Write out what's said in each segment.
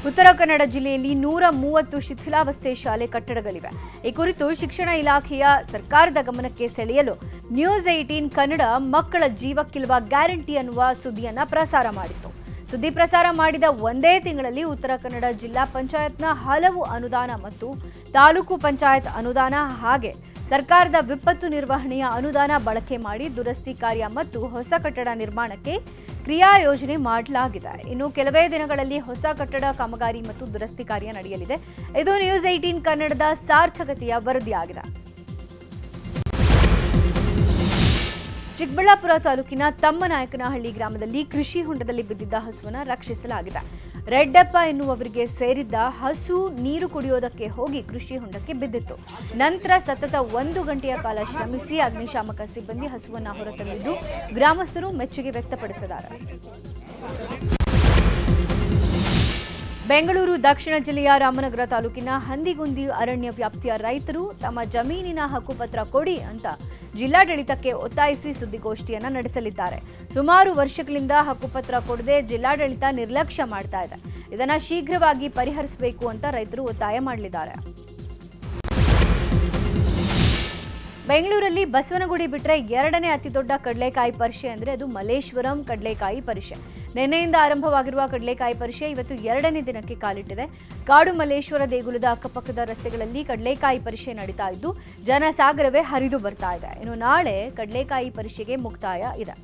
ಉತ್ತರ ಕನ್ನಡ ಜಿಲ್ಲೆಯಲ್ಲಿ 130 ಶಿಥಿಲಾವಸ್ಥೆ ಶಾಲೆ ಕಟ್ಟಡಗಳಿವೆ. ಈ ಕುರಿತು ಶಿಕ್ಷಣ ಇಲಾಖೆಯ ಸರ್ಕಾರದ ಗಮನಕ್ಕೆ ಸೆಳೆಯಲು ನ್ಯೂಸ್ 18 ಕನ್ನಡ ಮಕ್ಕಳ ಜೀವಕ್ಕಿಲ್ವ ಗ್ಯಾರಂಟಿ ಅನ್ನುವ ಸುದ್ದಿಯನ್ನ ಪ್ರಸಾರ ಮಾಡಿತು. ಸುದ್ದಿ ಪ್ರಸಾರ ಮಾಡಿದ ಒಂದೇ ತಿಂಗಳಲ್ಲಿ ಉತ್ತರ ಕನ್ನಡ ಜಿಲ್ಲಾ ಪಂಚಾಯತ್ನ ಹಲವು ಅನುದಾನ ಮತ್ತು ತಾಲೂಕು ಪಂಚಾಯತ್ ಅನುದಾನ ಹಾಗೆ ಸರ್ಕಾರದ ವಿಪತ್ತು ನಿರ್ವಹಣೆಯ ಅನುದಾನ ಬಳಕೆ ಮಾಡಿ ದುರಸ್ತಿ ಕಾರ್ಯ ಮತ್ತು ಹೊಸ ಕಟ್ಟಡ ನಿರ್ಮಾಣಕ್ಕೆ ಕ್ರಿಯಾ ಯೋಜನೆ ಮಾಡಲಾಗಿದೆ. ಇನ್ನು ಕೆಲವೇ ದಿನಗಳಲ್ಲಿ ಹೊಸ ಕಟ್ಟಡ ಕಾಮಗಾರಿ ಮತ್ತು ದುರಸ್ತಿ ಕಾರ್ಯ ನಡೆಯಲಿದೆ. ಇದು ನ್ಯೂಸ್ 18 ಕನ್ನಡದ ಸಾರ್ಥಕತೆಯ ವರದಿಯಾಗಿದೆ. ಚಿಕ್ಕಬಳ್ಳಾಪುರ ತಾಲೂಕಿನ ತಮ್ಮನಾಯಕನಹಳ್ಳಿ ಗ್ರಾಮದಲ್ಲಿ ಕೃಷಿ ಹೊಂಡದಲ್ಲಿ ಬಿದ್ದಿದ್ದ ಹಸುವನ್ನು ರಕ್ಷಿಸಲಾಗಿದೆ. ರೆಡ್ಡಪ್ಪ ಎನ್ನುವವರಿಗೆ ಸೇರಿದ್ದ ಹಸು ನೀರು ಕುಡಿಯೋದಕ್ಕೆ ಹೋಗಿ ಕೃಷಿ ಹೊಂಡಕ್ಕೆ ಬಿದ್ದಿತ್ತು. ನಂತರ ಸತತ 1 ಗಂಟೆಯ ಕಾಲ ಶ್ರಮಿಸಿ ಅಗ್ನಿಶಾಮಕ ಸಿಬ್ಬಂದಿ ಹಸುವನ್ನು ಹೊರತಂದಿದ್ದು ಗ್ರಾಮಸ್ಥರು ಮೆಚ್ಚುಗೆ ವ್ಯಕ್ತಪಡಿಸಿದ್ದಾರೆ. ಬೆಂಗಳೂರು ದಕ್ಷಿಣ ಜಿಲ್ಲೆಯ ರಾಮನಗರ ತಾಲೂಕಿನ ಹಂದಿಗುಂದಿ ಅರಣ್ಯ ವ್ಯಾಪ್ತಿಯ ರೈತರು ತಮ್ಮ ಜಮೀನಿನ ಹಕ್ಕುಪತ್ರ ಕೊಡಿ ಅಂತ ಜಿಲ್ಲಾಡಳಿತಕ್ಕೆ ಒತ್ತಾಯಿಸಿ ಸುದ್ದಿಗೋಷ್ಠಿಯನ್ನ ನಡೆಸಲಿದ್ದಾರೆ. ಸುಮಾರು ವರ್ಷಗಳಿಂದ ಹಕ್ಕುಪತ್ರ ಕೊಡದೆ ಜಿಲ್ಲಾಡಳಿತ ನಿರ್ಲಕ್ಷ್ಯ ಮಾಡ್ತಾ ಇದೆ. ಇದನ್ನ ಶೀಘ್ರವಾಗಿ ಪರಿಹರಿಸಬೇಕು ಅಂತ ರೈತರು ಒತ್ತಾಯ ಮಾಡಲಿದ್ದಾರೆ. ಬೆಂಗಳೂರಲ್ಲಿ ಬಸವನಗುಡಿ ಬಿಟ್ಟರೆ ಎರಡನೇ ಅತಿದೊಡ್ಡ ಕಡಲೆಕಾಯಿ ಪರಿಷೆ ಅಂದರೆ ಅದು ಮಲ್ಲೇಶ್ವರಂ ಕಡಲೆಕಾಯಿ ಪರಿಷೆ. ನಿನ್ನೆಯಿಂದ ಆರಂಭವಾಗಿರುವ ಕಡಲೆಕಾಯಿ ಪರಿಷೆ ಇವತ್ತು 2ನೇ ದಿನಕ್ಕೆ ಕಾಲಿಟ್ಟಿದೆ. ಕಾಡು ಮಲ್ಲೇಶ್ವರ ದೇಗುಲದ ಅಕ್ಕಪಕ್ಕದ ರಸ್ತೆಗಳಲ್ಲಿ ಕಡಲೆಕಾಯಿ ಪರಿಷೆ ನಡೀತಾ ಇದ್ದು ಜನಸಾಗರವೇ ಹರಿದು ಬರ್ತಾ ಇದೆ. ಇನ್ನು ನಾಳೆ ಕಡಲೆಕಾಯಿ ಪರಿಷೆಗೆ ಮುಕ್ತಾಯ ಇದೆ.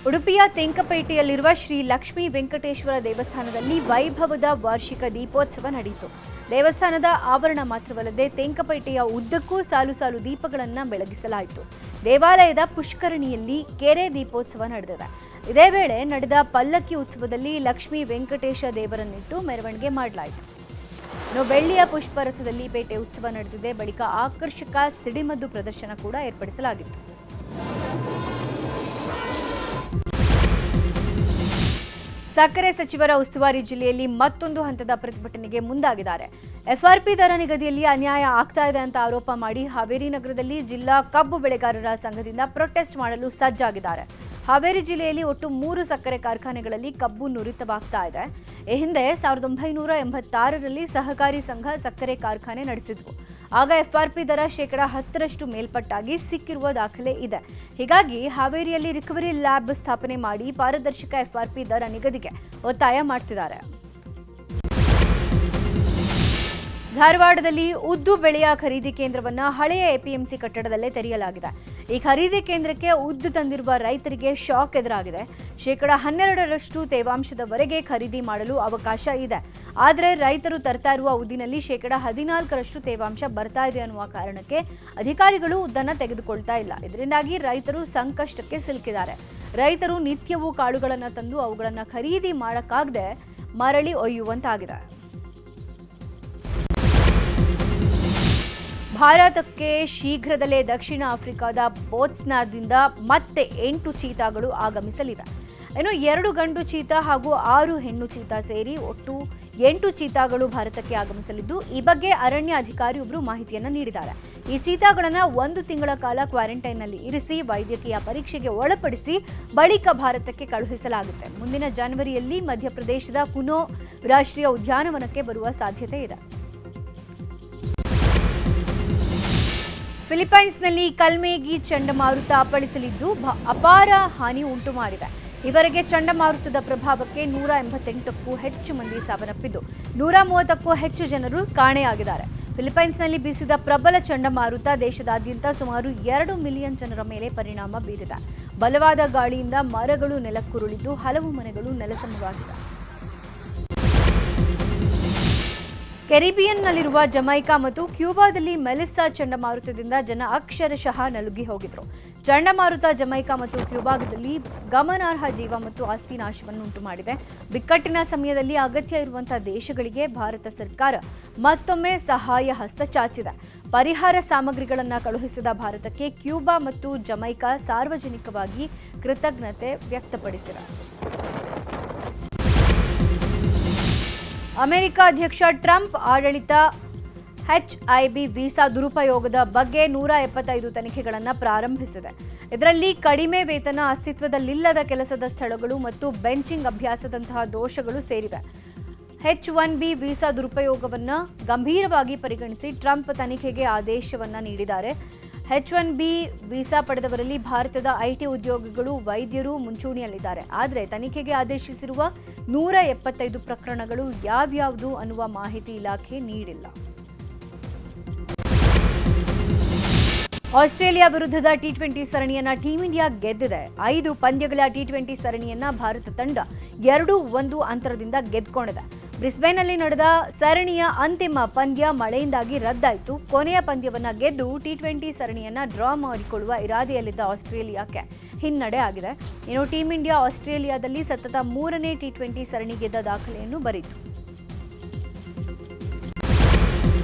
ಉಡುಪಿಯ ತೆಂಕಪೇಟೆಯಲ್ಲಿರುವ ಶ್ರೀ ಲಕ್ಷ್ಮೀ ವೆಂಕಟೇಶ್ವರ ದೇವಸ್ಥಾನದಲ್ಲಿ ವೈಭವದ ವಾರ್ಷಿಕ ದೀಪೋತ್ಸವ ನಡೆಯಿತು. ದೇವಸ್ಥಾನದ ಆವರಣ ಮಾತ್ರವಲ್ಲದೆ ತೆಂಕಪೇಟೆಯ ಉದ್ದಕ್ಕೂ ಸಾಲು ಸಾಲು ದೀಪಗಳನ್ನು ಬೆಳಗಿಸಲಾಯಿತು. ದೇವಾಲಯದ ಪುಷ್ಕರಣಿಯಲ್ಲಿ ಕೆರೆ ದೀಪೋತ್ಸವ ನಡೆದಿದೆ. ಇದೇ ವೇಳೆ ನಡೆದ ಪಲ್ಲಕ್ಕಿ ಉತ್ಸವದಲ್ಲಿ ಲಕ್ಷ್ಮೀ ವೆಂಕಟೇಶ ದೇವರನ್ನಿಟ್ಟು ಮೆರವಣಿಗೆ ಮಾಡಲಾಯಿತು. ಇನ್ನು ಬೆಳ್ಳಿಯ ಪುಷ್ಪರಥದಲ್ಲಿ ಪೇಟೆ ಉತ್ಸವ ನಡೆದಿದೆ. ಬಳಿಕ ಆಕರ್ಷಕ ಸಿಡಿಮದ್ದು ಪ್ರದರ್ಶನ ಕೂಡ ಏರ್ಪಡಿಸಲಾಗಿತ್ತು. ಸಕ್ಕರೆ ಸಚಿವರ ಉಸ್ತುವಾರಿ ಜಿಲ್ಲೆಯಲ್ಲಿ ಮತ್ತೊಂದು ಹಂತದ ಪ್ರತಿಭಟನೆಗೆ ಮುಂದಾಗಿದ್ದಾರೆ. ಎಫ್ಆರ್ಪಿ ದರ ನಿಗದಿಯಲ್ಲಿ ಅನ್ಯಾಯ ಆಗ್ತಾ ಇದೆ ಅಂತ ಆರೋಪ ಮಾಡಿ ಹಾವೇರಿ ನಗರದಲ್ಲಿ ಜಿಲ್ಲಾ ಕಬ್ಬು ಬೆಳೆಗಾರರ ಸಂಘದಿಂದ ಪ್ರೊಟೆಸ್ಟ್ ಮಾಡಲು ಸಜ್ಜಾಗಿದ್ದಾರೆ. ಹಾವೇರಿ ಜಿಲ್ಲೆಯಲ್ಲಿ ಒಟ್ಟು 3 ಸಕ್ಕರೆ ಕಾರ್ಖಾನೆಗಳಲ್ಲಿ ಕಬ್ಬು ನುರಿತವಾಗ್ತಾ ಇದೆ. ಈ ಹಿಂದೆ 1986ರಲ್ಲಿ ಸಹಕಾರಿ ಸಂಘ ಸಕ್ಕರೆ ಕಾರ್ಖಾನೆ ನಡೆಸಿದ್ವು. ಆಗ ಎಫ್ಆರ್ಪಿ ದರ ಶೇಕಡ 10ರಷ್ಟು ಮೇಲ್ಪಟ್ಟಾಗಿ ಸಿಕ್ಕಿರುವ ದಾಖಲೆ ಇದೆ. ಹೀಗಾಗಿ ಹಾವೇರಿಯಲ್ಲಿ ರಿಕವರಿ ಲ್ಯಾಬ್ ಸ್ಥಾಪನೆ ಮಾಡಿ ಪಾರದರ್ಶಕ ಎಫ್ಆರ್ಪಿ ದರ ನಿಗದಿಗೆ ಒತ್ತಾಯ ಮಾಡ್ತಿದ್ದಾರೆ. ಧಾರವಾಡದಲ್ಲಿ ಉದ್ದು ಬೆಳೆಯ ಖರೀದಿ ಕೇಂದ್ರವನ್ನು ಹಳೆಯ ಎಪಿಎಂಸಿ ಕಟ್ಟಡದಲ್ಲೇ ತೆರೆಯಲಾಗಿದೆ. ಈ ಖರೀದಿ ಕೇಂದ್ರಕ್ಕೆ ಉದ್ದು ತಂದಿರುವ ರೈತರಿಗೆ ಶಾಕ್ ಎದುರಾಗಿದೆ. ಶೇಕಡ 12ರಷ್ಟು ತೇವಾಂಶದವರೆಗೆ ಖರೀದಿ ಮಾಡಲು ಅವಕಾಶ ಇದೆ. ಆದರೆ ರೈತರು ತರ್ತಾ ಇರುವ ಉದ್ದಿನಲ್ಲಿ ಶೇಕಡ 14ರಷ್ಟು ತೇವಾಂಶ ಬರ್ತಾ ಇದೆ ಅನ್ನುವ ಕಾರಣಕ್ಕೆ ಅಧಿಕಾರಿಗಳು ಉದ್ದನ್ನು ತೆಗೆದುಕೊಳ್ತಾ ಇಲ್ಲ. ಇದರಿಂದಾಗಿ ರೈತರು ಸಂಕಷ್ಟಕ್ಕೆ ಸಿಲುಕಿದ್ದಾರೆ. ರೈತರು ನಿತ್ಯವೂ ಕಾಳುಗಳನ್ನು ತಂದು ಅವುಗಳನ್ನು ಖರೀದಿ ಮಾಡೋಕ್ಕಾಗದೆ ಮರಳಿ ಒಯ್ಯುವಂತಾಗಿದೆ. ಭಾರತಕ್ಕೆ ಶೀಘ್ರದಲ್ಲೇ ದಕ್ಷಿಣ ಆಫ್ರಿಕಾದ ಬೋಟ್ಸ್ವಾನಾದಿಂದ ಮತ್ತೆ 8 ಚೀತಾಗಳು ಆಗಮಿಸಲಿವೆ. ಇನ್ನು 2 ಗಂಡು ಚೀತಾ ಹಾಗೂ 6 ಹೆಣ್ಣು ಚೀತಾ ಸೇರಿ ಒಟ್ಟು 8 ಚೀತಾಗಳು ಭಾರತಕ್ಕೆ ಆಗಮಿಸಲಿದ್ದು ಈ ಬಗ್ಗೆ ಅರಣ್ಯ ಅಧಿಕಾರಿಯೊಬ್ಬರು ಮಾಹಿತಿಯನ್ನು ನೀಡಿದ್ದಾರೆ. ಈ ಚೀತಾಗಳನ್ನು 1 ತಿಂಗಳ ಕಾಲ ಕ್ವಾರಂಟೈನ್ನಲ್ಲಿ ಇರಿಸಿ ವೈದ್ಯಕೀಯ ಪರೀಕ್ಷೆಗೆ ಒಳಪಡಿಸಿ ಬಳಿಕ ಭಾರತಕ್ಕೆ ಕಳುಹಿಸಲಾಗುತ್ತೆ. ಮುಂದಿನ ಜನವರಿಯಲ್ಲಿ ಮಧ್ಯಪ್ರದೇಶದ ಕುನೋ ರಾಷ್ಟ್ರೀಯ ಉದ್ಯಾನವನಕ್ಕೆ ಬರುವ ಸಾಧ್ಯತೆ ಇದೆ. ಫಿಲಿಪೈನ್ಸ್ನಲ್ಲಿ ಕಲ್ಮೇಗಿ ಚಂಡಮಾರುತ ಅಪ್ಪಳಿಸಲಿದ್ದು ಅಪಾರ ಹಾನಿ ಉಂಟು ಮಾಡಿದೆ. ಈವರೆಗೆ ಚಂಡಮಾರುತದ ಪ್ರಭಾವಕ್ಕೆ 188ಕ್ಕೂ ಹೆಚ್ಚು ಮಂದಿ ಸಾವನ್ನಪ್ಪಿದ್ದು 130ಕ್ಕೂ ಹೆಚ್ಚು ಜನರು ಕಾಣೆಯಾಗಿದ್ದಾರೆ. ಫಿಲಿಪೈನ್ಸ್ನಲ್ಲಿ ಬೀಸಿದ ಪ್ರಬಲ ಚಂಡಮಾರುತ ದೇಶದಾದ್ಯಂತ ಸುಮಾರು 2 ಮಿಲಿಯನ್ ಜನರ ಮೇಲೆ ಪರಿಣಾಮ ಬೀರಿದೆ. ಬಲವಾದ ಗಾಳಿಯಿಂದ ಮರಗಳು ನೆಲಕ್ಕುರುಳಿದ್ದು ಹಲವು ಮನೆಗಳು ನೆಲಸಮವಾಗಿವೆ. ಕೆರಿಬಿಯನ್ನಲ್ಲಿರುವ ಜಮೈಕಾ ಮತ್ತು ಕ್ಯೂಬಾದಲ್ಲಿ ಮೆಲಿಸಾ ಚಂಡಮಾರುತದಿಂದ ಜನ ಅಕ್ಷರಶಃ ನಲುಗಿ ಹೋಗಿದ್ರು. ಚಂಡಮಾರುತ ಜಮೈಕಾ ಮತ್ತು ಕ್ಯೂಬಾದಲ್ಲಿ ಗಮನಾರ್ಹ ಜೀವ ಮತ್ತು ಆಸ್ತಿ ನಾಶವನ್ನು ಉಂಟು ಮಾಡಿದೆ. ಬಿಕ್ಕಟ್ಟಿನ ಸಮಯದಲ್ಲಿ ಅಗತ್ಯ ಇರುವಂತಹ ದೇಶಗಳಿಗೆ ಭಾರತ ಸರ್ಕಾರ ಮತ್ತೊಮ್ಮೆ ಸಹಾಯ ಹಸ್ತ ಚಾಚಿದೆ. ಪರಿಹಾರ ಸಾಮಗ್ರಿಗಳನ್ನು ಕಳುಹಿಸಿದ ಭಾರತಕ್ಕೆ ಕ್ಯೂಬಾ ಮತ್ತು ಜಮೈಕಾ ಸಾರ್ವಜನಿಕವಾಗಿ ಕೃತಜ್ಞತೆ ವ್ಯಕ್ತಪಡಿಸಿದೆ. ಅಮೆರಿಕ ಅಧ್ಯಕ್ಷ ಟ್ರಂಪ್ ಆಡಳಿತ HIB ವೀಸಾ ದುರುಪಯೋಗದ ಬಗ್ಗೆ 175 ತನಿಖೆಗಳನ್ನು ಪ್ರಾರಂಭಿಸಿದೆ. ಇದರಲ್ಲಿ ಕಡಿಮೆ ವೇತನ, ಅಸ್ತಿತ್ವದಲ್ಲಿಲ್ಲದ ಕೆಲಸದ ಸ್ಥಳಗಳು ಮತ್ತು ಬೆಂಚಿಂಗ್ ಅಭ್ಯಾಸದಂತಹ ದೋಷಗಳು ಸೇರಿವೆ. H-1B ವೀಸಾ ದುರುಪಯೋಗವನ್ನು ಗಂಭೀರವಾಗಿ ಪರಿಗಣಿಸಿ ಟ್ರಂಪ್ ತನಿಖೆಗೆ ಆದೇಶವನ್ನ ನೀಡಿದ್ದಾರೆ. H-1B ವೀಸಾ ಪಡೆದವರಲ್ಲಿ ಭಾರತದ IT ಉದ್ಯೋಗಿಗಳು, ವೈದ್ಯರು ಮುಂಚೂಣಿಯಲ್ಲಿದ್ದಾರೆ. ಆದರೆ ತನಿಖೆಗೆ ಆದೇಶಿಸಿರುವ 175 ಪ್ರಕರಣಗಳು ಯಾವ್ಯಾವುದು ಅನ್ನುವ ಮಾಹಿತಿ ಇಲಾಖೆ ನೀಡಿಲ್ಲ. ಆಸ್ಟ್ರೇಲಿಯಾ ವಿರುದ್ಧದ T20 ಸರಣಿಯನ್ನ ಟೀಂ ಇಂಡಿಯಾ ಗೆದ್ದಿದೆ. 5 ಪಂದ್ಯಗಳ T20 ಸರಣಿಯನ್ನ ಭಾರತ ತಂಡ 2-1 ಅಂತರದಿಂದ ಗೆದ್ದುಕೊಂಡಿದೆ. ಬ್ರಿಸ್ಬೇನ್ನಲ್ಲಿ ನಡೆದ ಸರಣಿಯ ಅಂತಿಮ ಪಂದ್ಯ ಮಳೆಯಿಂದಾಗಿ ರದ್ದಾಯಿತು. ಕೊನೆಯ ಪಂದ್ಯವನ್ನ ಗೆದ್ದು T20 ಸರಣಿಯನ್ನ ಡ್ರಾ ಮಾಡಿಕೊಳ್ಳುವ ಇರಾದೆಯಲ್ಲಿದ್ದ ಆಸ್ಟ್ರೇಲಿಯಾಕ್ಕೆ ಹಿನ್ನಡೆ ಆಗಿದೆ. ಇನ್ನು ಟೀಂ ಇಂಡಿಯಾ ಆಸ್ಟ್ರೇಲಿಯಾದಲ್ಲಿ ಸತತ 3ನೇ T20 ಸರಣಿ ಗೆದ್ದ ದಾಖಲೆಯನ್ನು ಬರೆಯಿತು.